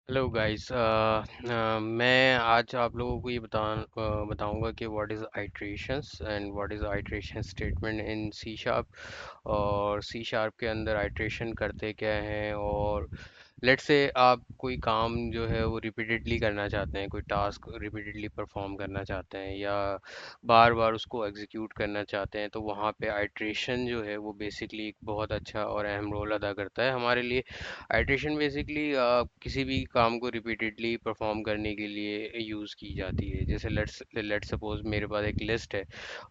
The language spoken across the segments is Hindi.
Hello guys. मैं आज आप लोगों को ये बताऊंगा कि what is iterations and what is iteration statement in C sharp. और सी शार्प के अंदर आइट्रेशन करते क्या हैं, और लेट्स से आप कोई काम जो है वो रिपीटेडली करना चाहते हैं, कोई टास्क रिपीटेडली परफॉर्म करना चाहते हैं या बार बार उसको एग्जीक्यूट करना चाहते हैं, तो वहाँ पे आइट्रेशन जो है वो बेसिकली एक बहुत अच्छा और अहम रोल अदा करता है हमारे लिए। आइट्रेशन बेसिकली किसी भी काम को रिपीटेडली परफॉर्म करने के लिए यूज़ की जाती है। जैसे लेट्स सपोज मेरे पास एक लिस्ट है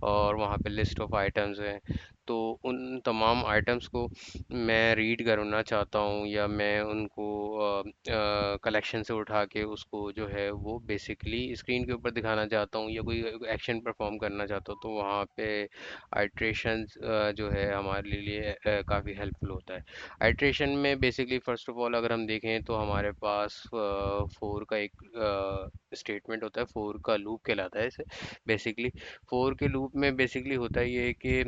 और वहाँ पे लिस्ट ऑफ आइटम्स हैं, तो उन तमाम आइटम्स को मैं रीड करना चाहता हूँ या मैं उनको कलेक्शन से उठा के उसको जो है वो बेसिकली स्क्रीन के ऊपर दिखाना चाहता हूँ या कोई एक्शन परफॉर्म करना चाहता हूँ, तो वहाँ पे आइट्रेशन जो है हमारे लिए काफ़ी हेल्पफुल होता है। आइट्रेशन में बेसिकली फ़र्स्ट ऑफ ऑल अगर हम देखें तो हमारे पास फोर का एक स्टेटमेंट होता है, फोर का लूप कहलाता है इसे बेसिकली। फोर के लूप में बेसिकली होता ये है कि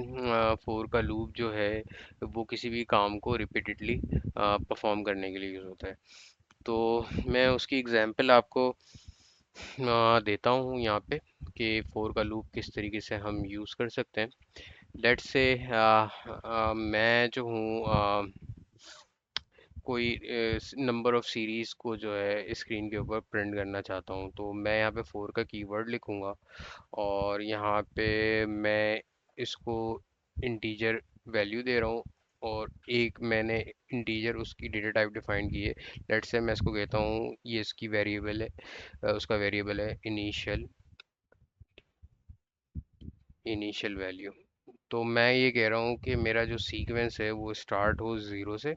फोर का लूप जो है वो किसी भी काम को रिपीटेडली परफॉर्म करने के लिए यूज़ होता है। तो मैं उसकी एग्जांपल आपको देता हूँ यहाँ पे कि फोर का लूप किस तरीके से हम यूज़ कर सकते हैं। लेट्स से मैं जो हूँ कोई नंबर ऑफ सीरीज को जो है स्क्रीन के ऊपर प्रिंट करना चाहता हूँ, तो मैं यहाँ पे फोर का कीवर्ड लिखूंगा और यहाँ पे मैं इसको इंटीजर वैल्यू दे रहा हूँ और एक मैंने इंटीजर उसकी डेटा टाइप डिफाइन की है। लेट्स से मैं इसको कहता हूँ ये इसकी वेरिएबल है, उसका वेरिएबल है इनिशियल वैल्यू। तो मैं ये कह रहा हूँ कि मेरा जो सीक्वेंस है वो स्टार्ट हो ज़ीरो से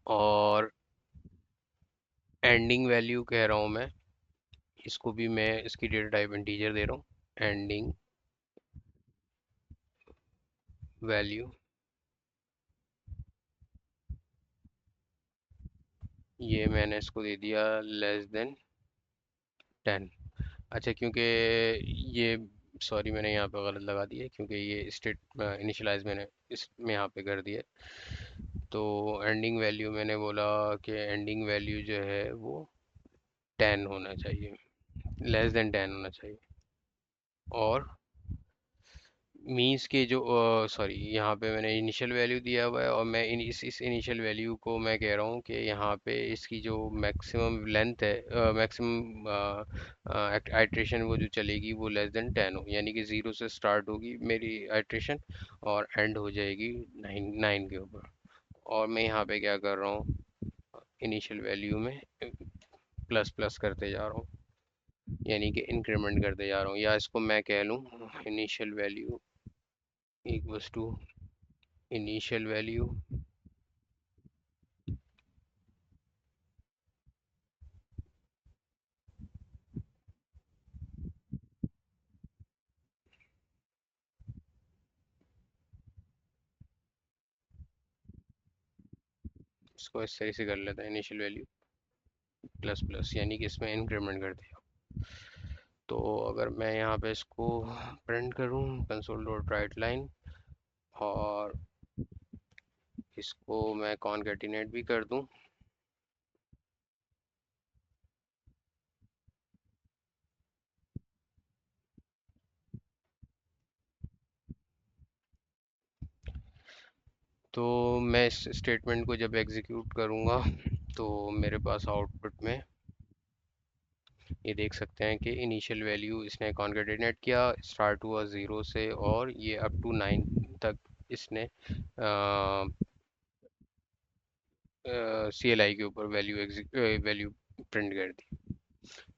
और एंडिंग वैल्यू कह रहा हूँ मैं, इसको भी मैं इसकी डेटा टाइप इंटीजर दे रहा हूँ। एंडिंग वैल्यू ये मैंने इसको दे दिया लेस देन 10। अच्छा, क्योंकि ये सॉरी मैंने यहाँ पे गलत लगा दिया है, क्योंकि ये स्टेट इनिशियलाइज मैंने इसमें यहाँ पे कर दिया है। तो एंडिंग वैल्यू मैंने बोला कि एंडिंग वैल्यू जो है वो 10 होना चाहिए, लेस देन 10 होना चाहिए। और मीन्स के जो सॉरी यहाँ पे मैंने इनिशियल वैल्यू दिया हुआ है और मैं इस इनिशियल वैल्यू को मैं कह रहा हूँ कि यहाँ पे इसकी जो मैक्सिमम लेंथ है, मैक्सिमम आइट्रेशन वो जो चलेगी वो लेस देन 10 हो, यानी कि ज़ीरो से स्टार्ट होगी मेरी आइट्रेशन और एंड हो जाएगी 9 के ऊपर। और मैं यहाँ पे क्या कर रहा हूँ, इनिशियल वैल्यू में प्लस प्लस करते जा रहा हूँ, यानी कि इंक्रीमेंट करते जा रहा हूँ, या इसको मैं कह लूँ initial value equals to initial value इसको इस तरह से कर लेते हैं, इनिशियल वैल्यू प्लस प्लस, यानी कि इसमें इंक्रीमेंट कर दिया। तो अगर मैं यहाँ पे इसको प्रिंट करूँ कंसोल डॉट राइट लाइन और इसको मैं कॉन्कैटिनेट भी कर दूँ, तो मैं इस स्टेटमेंट को जब एग्जीक्यूट करूँगा तो मेरे पास आउटपुट में ये देख सकते हैं कि इनिशियल वैल्यू इसने कॉन्कैटिनेट किया, स्टार्ट हुआ ज़ीरो से और ये अप टू 9 तक इसने सी एल आई के ऊपर वैल्यू प्रिंट कर दी।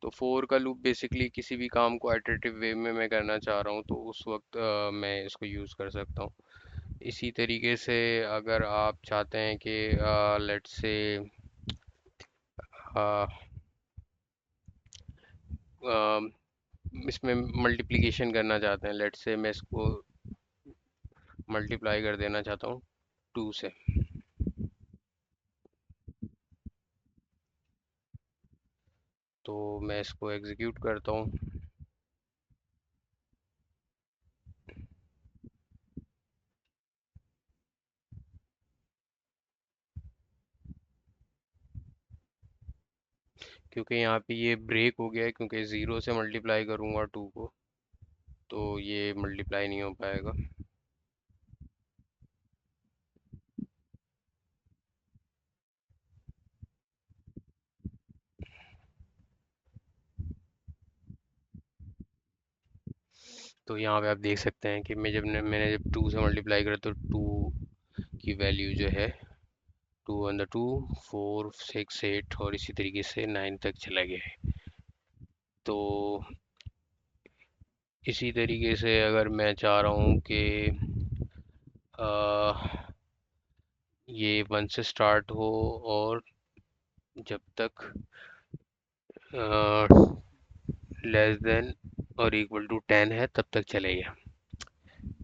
तो फोर का लूप बेसिकली किसी भी काम को आइटरेटिव वे में मैं करना चाह रहा हूँ तो उस वक्त मैं इसको यूज़ कर सकता हूँ। इसी तरीके से अगर आप चाहते हैं कि लेट्स से इसमें मल्टीप्लिकेशन करना चाहते हैं, लेट्स से मैं इसको मल्टीप्लाई कर देना चाहता हूँ 2 से, तो मैं इसको एग्जीक्यूट करता हूँ। क्योंकि यहाँ पे ये ब्रेक हो गया है, क्योंकि ज़ीरो से मल्टीप्लाई करूँगा टू को, तो ये मल्टीप्लाई नहीं हो पाएगा। तो यहाँ पे आप देख सकते हैं कि मैंने जब टू से मल्टीप्लाई करा तो टू की वैल्यू जो है, two one the two, four six eight और इसी तरीके से नाइन तक चला गया है। तो इसी तरीके से अगर मैं चाह रहा हूँ कि ये वन से स्टार्ट हो और जब तक लेस देन और इक्वल टू टेन है तब तक चलेगा।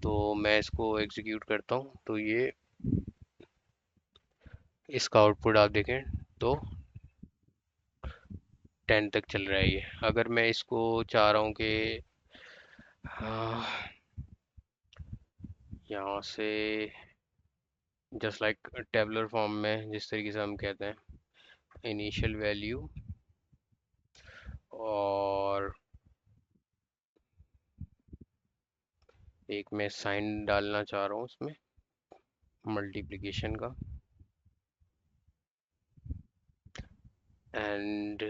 तो मैं इसको एग्जीक्यूट करता हूँ, तो ये इसका आउटपुट आप देखें तो टेन तक चल रहा है ये। अगर मैं इसको चाह रहा हूँ कि यहाँ से जस्ट लाइक टेबलर फॉर्म में जिस तरीके से हम कहते हैं इनिशियल वैल्यू, और एक मैं साइन डालना चाह रहा हूँ उसमें मल्टीप्लिकेशन का, एंड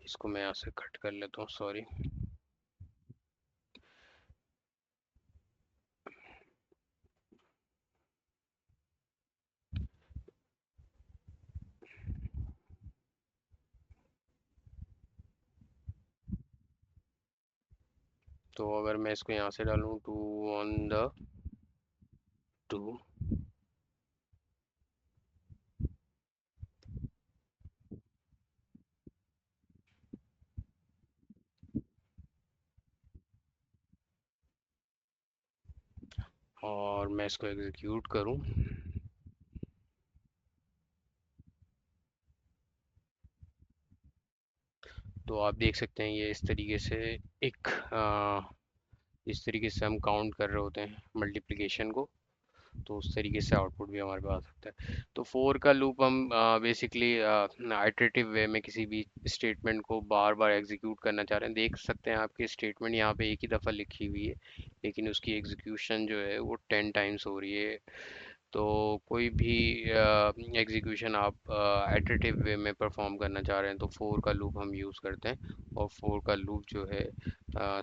इसको मैं यहाँ से कट कर लेता हूँ, सॉरी। तो अगर मैं इसको यहाँ से डालूँ टू ऑन द टू, और मैं इसको एग्जीक्यूट करूँ, तो आप देख सकते हैं ये इस तरीके से एक इस तरीके से हम काउंट कर रहे होते हैं मल्टीप्लिकेशन को, तो उस तरीके से आउटपुट भी हमारे पास आ सकता है। तो फोर का लूप हम बेसिकली आइटरेटिव वे में किसी भी स्टेटमेंट को बार बार एग्जीक्यूट करना चाह रहे हैं। देख सकते हैं आपकी स्टेटमेंट यहाँ पे एक ही दफ़ा लिखी हुई है, लेकिन उसकी एग्जीक्यूशन जो है वो 10 टाइम्स हो रही है। तो कोई भी एग्जीक्यूशन आप आइटरेटिव वे में परफॉर्म करना चाह रहे हैं तो फोर का लूप हम यूज़ करते हैं। और फोर का लूप जो है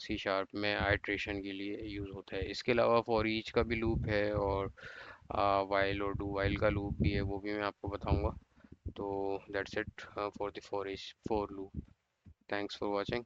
सी शार्प में आइट्रेशन के लिए यूज़ होता है। इसके अलावा फॉर ईच का भी लूप है, और वाइल और डू वाइल का लूप भी है, वो भी मैं आपको बताऊंगा। तो that's it for the for loop. Thanks for watching.